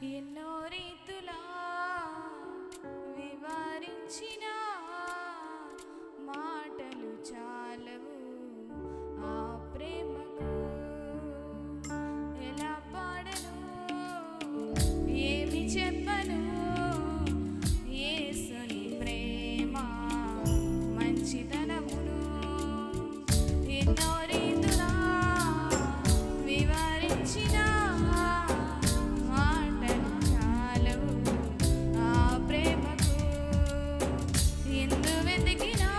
ఎన్నో రీతులా వివరించిన మాటలు చాలవు ఆ ప్రేమకు. ఎలా పాడను, ఏమి చెప్పను, యేసుని ప్రేమ మంచితనమును. ఎన్నో రీతులా వివరించిన మాటలు చాలవు ఆ ప్రేమకు. ఎందు వెతికినా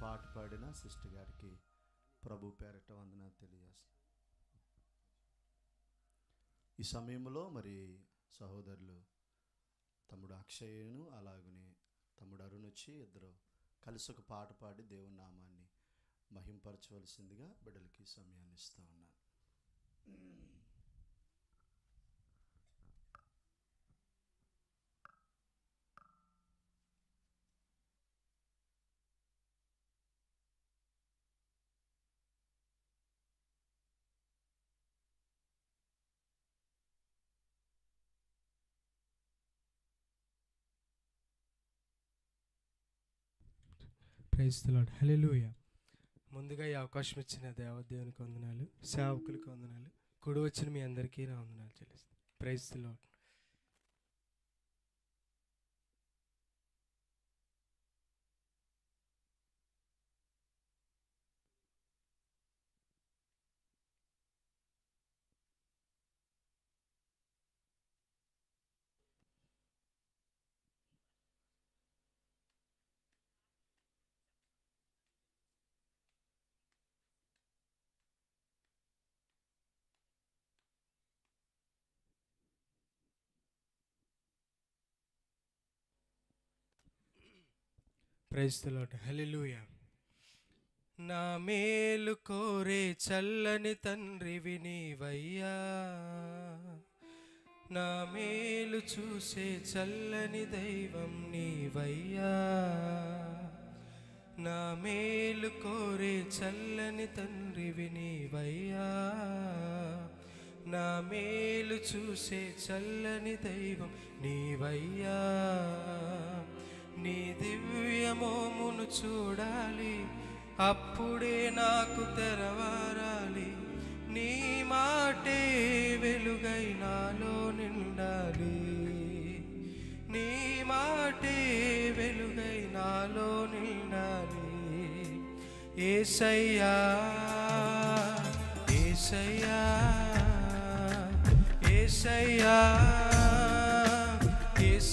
పాట పాడిన సిస్టర్ గారికి ప్రభు పేరట వందనాలు తెలియజేస్తాను. ఈ సమయంలో మరి సహోదరులు తమ్ముడు అక్షయ్ను అలాగనే తమ్ముడు అరుణ్ వచ్చి ఇద్దరు కలిసి ఒక పాట పాడి దేవుని నామాన్ని మహింపరచవలసిందిగా బిడ్డలకి సమయాన్ని ఇస్తూ ఉన్నాను. Praise the Lord. హల్లెలూయా. ముందుగా ఈ అవకాశం ఇచ్చిన దేవునికి వందనాలు, సేవకులకు వందనాలు, కూడి వచ్చిన మీ అందరికీ నా వందనాలు చెల్లిస్తాను. Praise the Lord. Praise the Lord. Hallelujah. నా మేలు కోరే చల్లని తండ్రివి నీవయ్యా, నా మేలు చూసే చల్లని దైవం నీవయ్యా, నా మేలు కోరే చల్లని తండ్రివి నీవయ్యా, నా మేలు చూసే చల్లని దైవం నీవయ్యా. నీ దివ్యమోమును చూడాలి, అప్పుడే నాకు తెరవారాలి, నీ మాటే వెలుగై నాలో నిండాలి, నీ మాటే వెలుగై నాలో నిండాలి. యేసయ్యా యేసయ్యా యేసయ్యా